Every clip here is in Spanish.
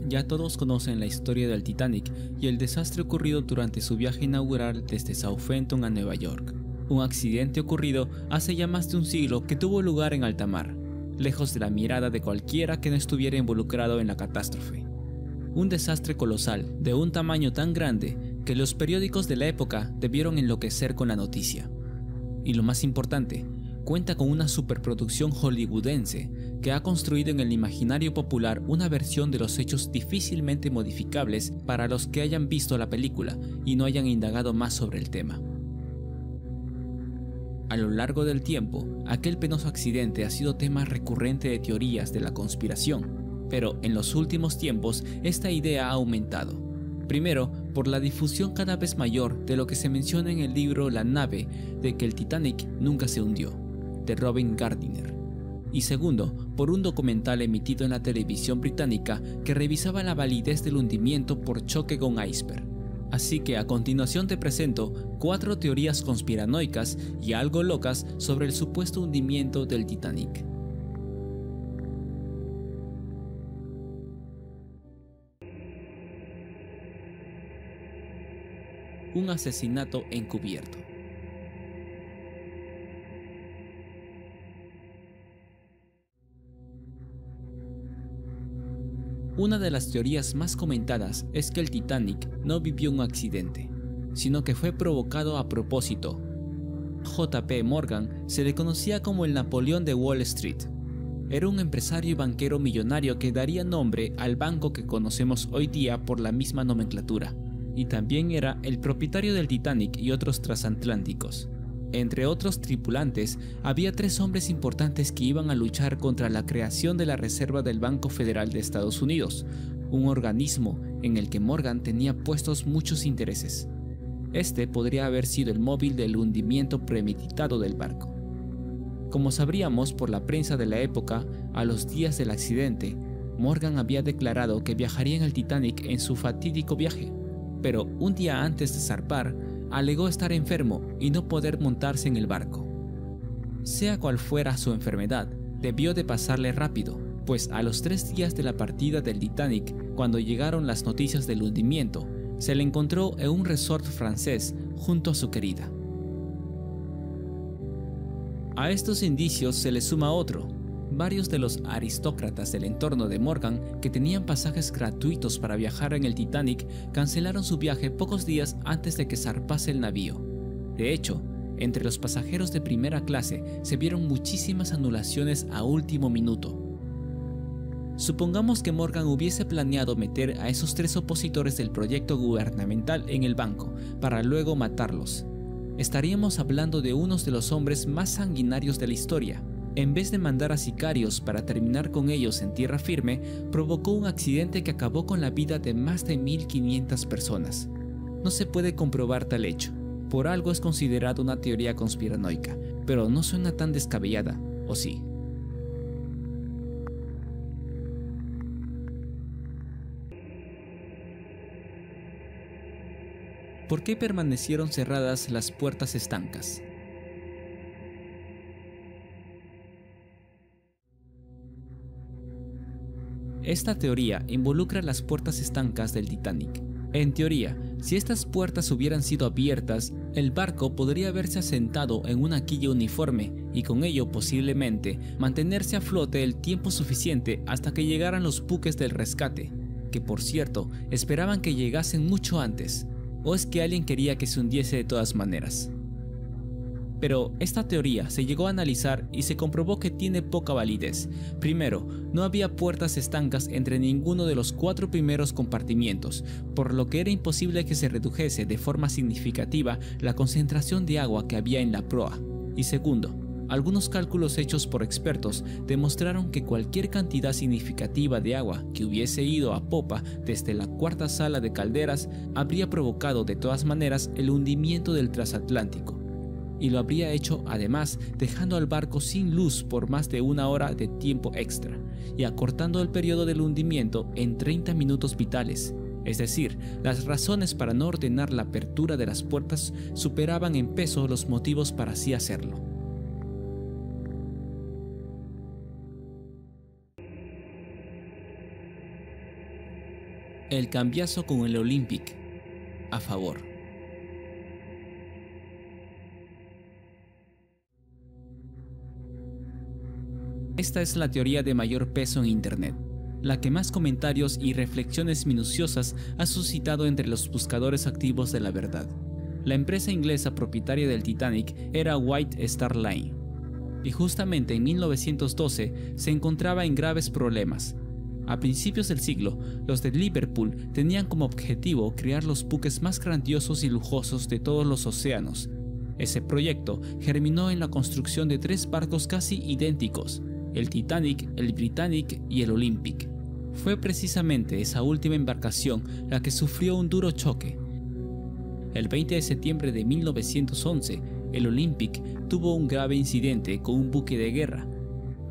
Ya todos conocen la historia del Titanic y el desastre ocurrido durante su viaje inaugural desde Southampton a Nueva York. Un accidente ocurrido hace ya más de un siglo que tuvo lugar en alta mar, lejos de la mirada de cualquiera que no estuviera involucrado en la catástrofe. Un desastre colosal, de un tamaño tan grande que los periódicos de la época debieron enloquecer con la noticia. Y lo más importante, cuenta con una superproducción hollywoodense que ha construido en el imaginario popular una versión de los hechos difícilmente modificables para los que hayan visto la película y no hayan indagado más sobre el tema. A lo largo del tiempo, aquel penoso accidente ha sido tema recurrente de teorías de la conspiración, pero en los últimos tiempos esta idea ha aumentado. Primero, por la difusión cada vez mayor de lo que se menciona en el libro La nave de que el Titanic nunca se hundió, de Robin Gardiner. Y segundo, por un documental emitido en la televisión británica que revisaba la validez del hundimiento por choque con iceberg. Así que a continuación te presento 4 teorías conspiranoicas y algo locas sobre el supuesto hundimiento del Titanic. Un asesinato encubierto. Una de las teorías más comentadas es que el Titanic no vivió un accidente, sino que fue provocado a propósito. J.P. Morgan se le conocía como el Napoleón de Wall Street. Era un empresario y banquero millonario que daría nombre al banco que conocemos hoy día por la misma nomenclatura, y también era el propietario del Titanic y otros transatlánticos. Entre otros tripulantes, había 3 hombres importantes que iban a luchar contra la creación de la Reserva del Banco Federal de Estados Unidos, un organismo en el que Morgan tenía puestos muchos intereses. Este podría haber sido el móvil del hundimiento premeditado del barco. Como sabríamos por la prensa de la época, a los días del accidente, Morgan había declarado que viajaría en el Titanic en su fatídico viaje, pero un día antes de zarpar, alegó estar enfermo y no poder montarse en el barco. Sea cual fuera su enfermedad, debió de pasarle rápido, pues a los 3 días de la partida del Titanic, cuando llegaron las noticias del hundimiento, se le encontró en un resort francés junto a su querida. A estos indicios se le suma otro. Varios de los aristócratas del entorno de Morgan, que tenían pasajes gratuitos para viajar en el Titanic, cancelaron su viaje pocos días antes de que zarpase el navío. De hecho, entre los pasajeros de primera clase se vieron muchísimas anulaciones a último minuto. Supongamos que Morgan hubiese planeado meter a esos 3 opositores del proyecto gubernamental en el banco, para luego matarlos. Estaríamos hablando de unos de los hombres más sanguinarios de la historia. En vez de mandar a sicarios para terminar con ellos en tierra firme, provocó un accidente que acabó con la vida de más de 1500 personas. No se puede comprobar tal hecho, por algo es considerado una teoría conspiranoica, pero no suena tan descabellada, ¿o sí? ¿Por qué permanecieron cerradas las puertas estancas? Esta teoría involucra las puertas estancas del Titanic. En teoría, si estas puertas hubieran sido abiertas, el barco podría haberse asentado en una quilla uniforme y con ello posiblemente mantenerse a flote el tiempo suficiente hasta que llegaran los buques del rescate, que por cierto esperaban que llegasen mucho antes, o es que alguien quería que se hundiese de todas maneras. Pero esta teoría se llegó a analizar y se comprobó que tiene poca validez. Primero, no había puertas estancas entre ninguno de los 4 primeros compartimientos, por lo que era imposible que se redujese de forma significativa la concentración de agua que había en la proa. Y segundo, algunos cálculos hechos por expertos demostraron que cualquier cantidad significativa de agua que hubiese ido a popa desde la 4ª sala de calderas habría provocado de todas maneras el hundimiento del transatlántico. Y lo habría hecho además dejando al barco sin luz por más de 1 hora de tiempo extra y acortando el periodo del hundimiento en 30 minutos vitales. Es decir, las razones para no ordenar la apertura de las puertas superaban en peso los motivos para así hacerlo. El cambiazo con el Olympic a favor. Esta es la teoría de mayor peso en internet, la que más comentarios y reflexiones minuciosas ha suscitado entre los buscadores activos de la verdad. La empresa inglesa propietaria del Titanic era White Star Line, y justamente en 1912 se encontraba en graves problemas. A principios del siglo, los de Liverpool tenían como objetivo crear los buques más grandiosos y lujosos de todos los océanos. Ese proyecto germinó en la construcción de 3 barcos casi idénticos: el Titanic, el Britannic y el Olympic. Fue precisamente esa última embarcación la que sufrió un duro choque. El 20 de septiembre de 1911, el Olympic tuvo un grave incidente con un buque de guerra,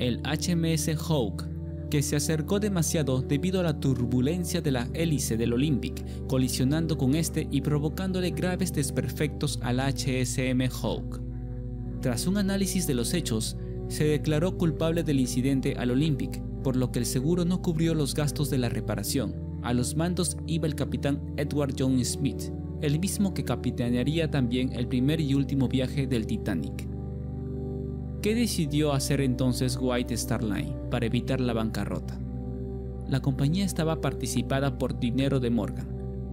el HMS Hawke, que se acercó demasiado debido a la turbulencia de la hélice del Olympic, colisionando con este y provocándole graves desperfectos al HSM Hawke. Tras un análisis de los hechos, se declaró culpable del incidente al Olympic, por lo que el seguro no cubrió los gastos de la reparación. A los mandos iba el capitán Edward John Smith, el mismo que capitanearía también el primer y último viaje del Titanic. ¿Qué decidió hacer entonces White Star Line para evitar la bancarrota? La compañía estaba participada por dinero de Morgan,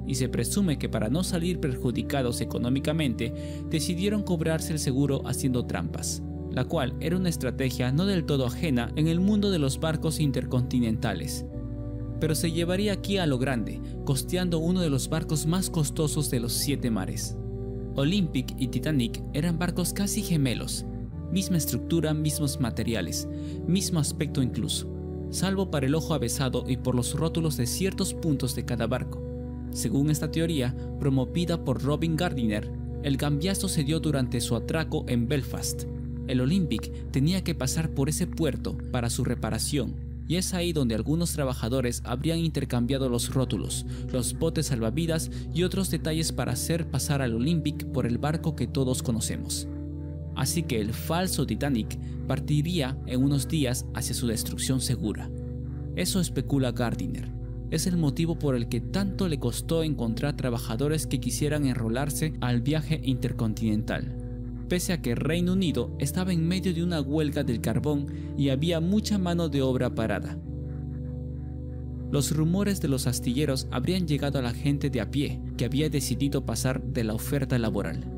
y se presume que para no salir perjudicados económicamente, decidieron cobrarse el seguro haciendo trampas, la cual era una estrategia no del todo ajena en el mundo de los barcos intercontinentales, pero se llevaría aquí a lo grande, costeando uno de los barcos más costosos de los 7 mares. Olympic y Titanic eran barcos casi gemelos, misma estructura, mismos materiales, mismo aspecto incluso, salvo para el ojo avesado y por los rótulos de ciertos puntos de cada barco. Según esta teoría, promovida por Robin Gardiner, el cambiazo se dio durante su atraco en Belfast. El Olympic tenía que pasar por ese puerto para su reparación, y es ahí donde algunos trabajadores habrían intercambiado los rótulos, los botes salvavidas y otros detalles para hacer pasar al Olympic por el barco que todos conocemos. Así que el falso Titanic partiría en unos días hacia su destrucción segura. Eso especula Gardiner. Es el motivo por el que tanto le costó encontrar trabajadores que quisieran enrolarse al viaje intercontinental, pese a que Reino Unido estaba en medio de una huelga del carbón y había mucha mano de obra parada. Los rumores de los astilleros habrían llegado a la gente de a pie que había decidido pasar de la oferta laboral.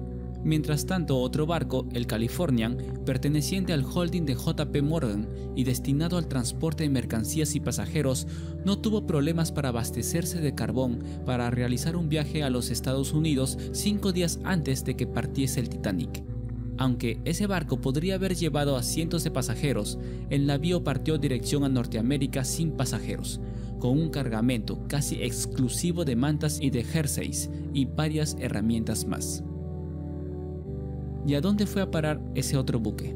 Mientras tanto, otro barco, el Californian, perteneciente al holding de JP Morgan y destinado al transporte de mercancías y pasajeros, no tuvo problemas para abastecerse de carbón para realizar un viaje a los Estados Unidos 5 días antes de que partiese el Titanic. Aunque ese barco podría haber llevado a cientos de pasajeros, el navío partió dirección a Norteamérica sin pasajeros, con un cargamento casi exclusivo de mantas y de jerseys y varias herramientas más. ¿Y a dónde fue a parar ese otro buque?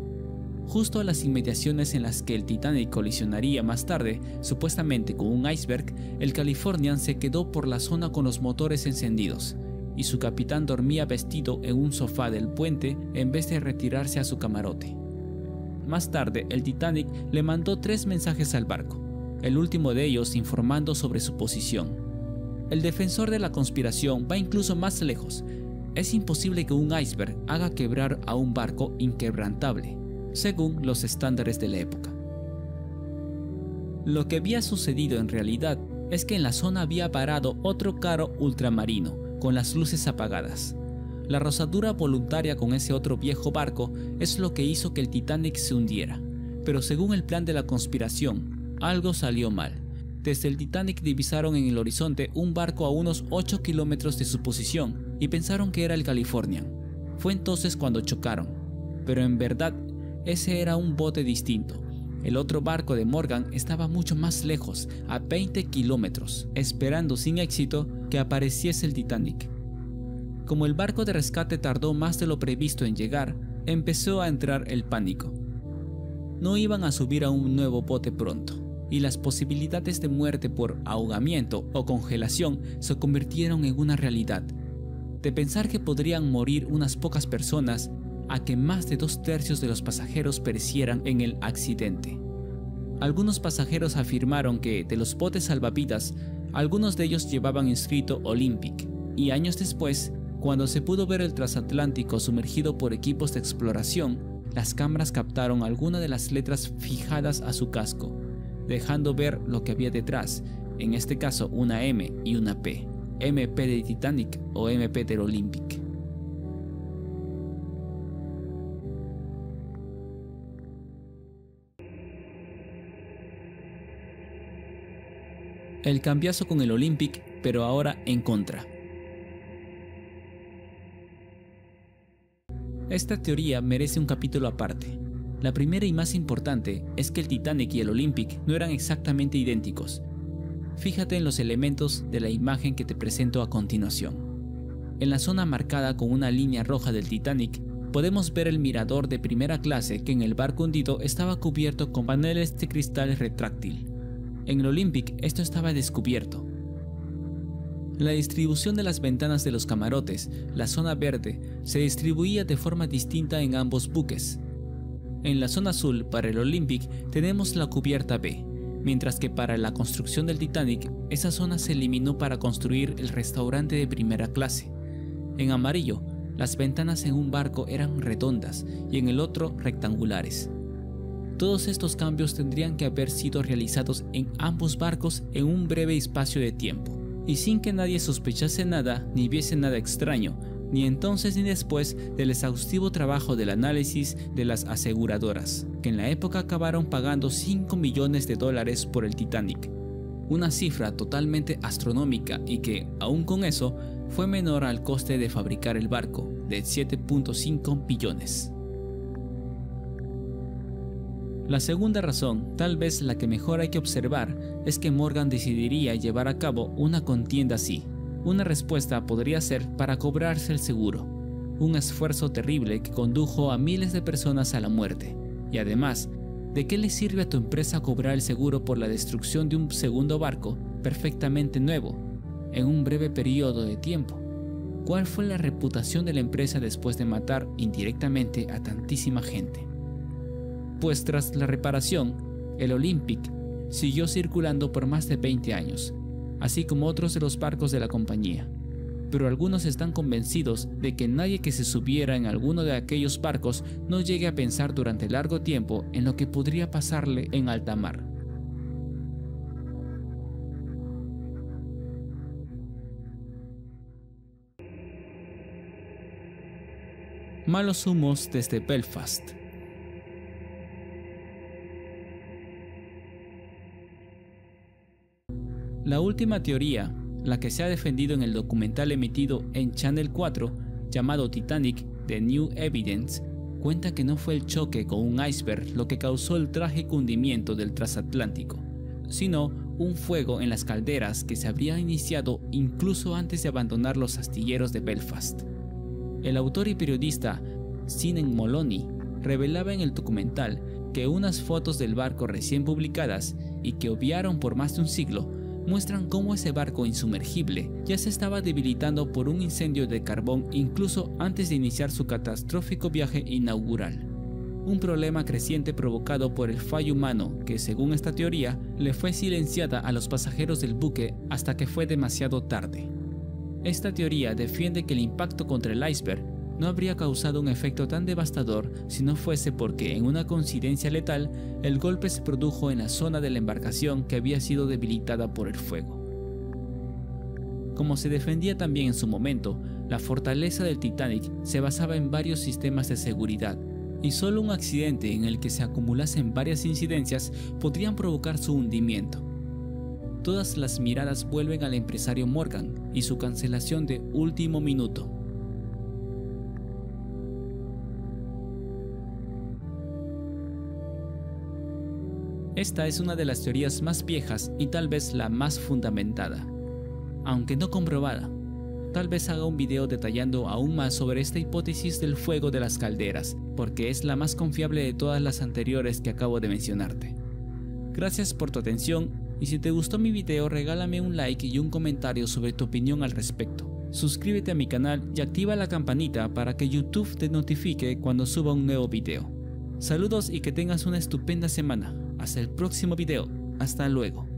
Justo a las inmediaciones en las que el Titanic colisionaría más tarde, supuestamente con un iceberg, el Californian se quedó por la zona con los motores encendidos, y su capitán dormía vestido en un sofá del puente en vez de retirarse a su camarote. Más tarde, el Titanic le mandó 3 mensajes al barco, el último de ellos informando sobre su posición. El defensor de la conspiración va incluso más lejos. Es imposible que un iceberg haga quebrar a un barco inquebrantable, según los estándares de la época. Lo que había sucedido en realidad es que en la zona había parado otro carro ultramarino, con las luces apagadas. La rozadura voluntaria con ese otro viejo barco es lo que hizo que el Titanic se hundiera, pero según el plan de la conspiración, algo salió mal. Desde el Titanic divisaron en el horizonte un barco a unos 8 kilómetros de su posición y pensaron que era el Californian. Fue entonces cuando chocaron, pero en verdad ese era un bote distinto. El otro barco de Morgan estaba mucho más lejos, a 20 kilómetros, esperando sin éxito que apareciese el Titanic. Como el barco de rescate tardó más de lo previsto en llegar, empezó a entrar el pánico. No iban a subir a un nuevo bote pronto, y las posibilidades de muerte por ahogamiento o congelación se convirtieron en una realidad. De pensar que podrían morir unas pocas personas, a que más de 2/3 de los pasajeros perecieran en el accidente. Algunos pasajeros afirmaron que de los botes salvavidas Algunos de ellos llevaban inscrito Olympic, y años después, cuando se pudo ver el transatlántico sumergido por equipos de exploración, las cámaras captaron algunas de las letras fijadas a su casco, dejando ver lo que había detrás, en este caso una M y una P, MP de Titanic o MP del Olympic. El cambiazo con el Olympic, pero ahora en contra. Esta teoría merece un capítulo aparte. La primera y más importante es que el Titanic y el Olympic no eran exactamente idénticos. Fíjate en los elementos de la imagen que te presento a continuación. En la zona marcada con una línea roja del Titanic, podemos ver el mirador de primera clase que en el barco hundido estaba cubierto con paneles de cristal retráctil. En el Olympic esto estaba descubierto. La distribución de las ventanas de los camarotes, la zona verde, se distribuía de forma distinta en ambos buques. En la zona azul para el Olympic tenemos la cubierta B, mientras que para la construcción del Titanic esa zona se eliminó para construir el restaurante de primera clase. En amarillo, las ventanas en un barco eran redondas y en el otro rectangulares. Todos estos cambios tendrían que haber sido realizados en ambos barcos en un breve espacio de tiempo, y sin que nadie sospechase nada ni viese nada extraño, ni entonces ni después del exhaustivo trabajo del análisis de las aseguradoras, que en la época acabaron pagando $5 millones por el Titanic, una cifra totalmente astronómica y que, aún con eso, fue menor al coste de fabricar el barco, de 7.5 billones. La segunda razón, tal vez la que mejor hay que observar, es que Morgan decidiría llevar a cabo una contienda así. Una respuesta podría ser para cobrarse el seguro, un esfuerzo terrible que condujo a miles de personas a la muerte. Y además, ¿de qué le sirve a tu empresa cobrar el seguro por la destrucción de un segundo barco perfectamente nuevo, en un breve periodo de tiempo? ¿Cuál fue la reputación de la empresa después de matar indirectamente a tantísima gente? Pues tras la reparación, el Olympic siguió circulando por más de 20 años, así como otros de los barcos de la compañía. Pero algunos están convencidos de que nadie que se subiera en alguno de aquellos barcos no llegue a pensar durante largo tiempo en lo que podría pasarle en alta mar. Malos humos desde Belfast. La última teoría, la que se ha defendido en el documental emitido en Channel 4 llamado Titanic: The New Evidence, cuenta que no fue el choque con un iceberg lo que causó el trágico hundimiento del transatlántico, sino un fuego en las calderas que se habría iniciado incluso antes de abandonar los astilleros de Belfast. El autor y periodista Senan Moloney revelaba en el documental que unas fotos del barco recién publicadas y que obviaron por más de un siglo muestran cómo ese barco insumergible ya se estaba debilitando por un incendio de carbón incluso antes de iniciar su catastrófico viaje inaugural. Un problema creciente provocado por el fallo humano que, según esta teoría, le fue silenciada a los pasajeros del buque hasta que fue demasiado tarde. Esta teoría defiende que el impacto contra el iceberg no habría causado un efecto tan devastador si no fuese porque, en una coincidencia letal, el golpe se produjo en la zona de la embarcación que había sido debilitada por el fuego. Como se defendía también en su momento, la fortaleza del Titanic se basaba en varios sistemas de seguridad, y solo un accidente en el que se acumulasen varias incidencias podrían provocar su hundimiento. Todas las miradas vuelven al empresario Morgan y su cancelación de último minuto. Esta es una de las teorías más viejas y tal vez la más fundamentada, aunque no comprobada. Tal vez haga un video detallando aún más sobre esta hipótesis del fuego de las calderas, porque es la más confiable de todas las anteriores que acabo de mencionarte. Gracias por tu atención, y si te gustó mi video regálame un like y un comentario sobre tu opinión al respecto. Suscríbete a mi canal y activa la campanita para que YouTube te notifique cuando suba un nuevo video. Saludos y que tengas una estupenda semana. Hasta el próximo video. Hasta luego.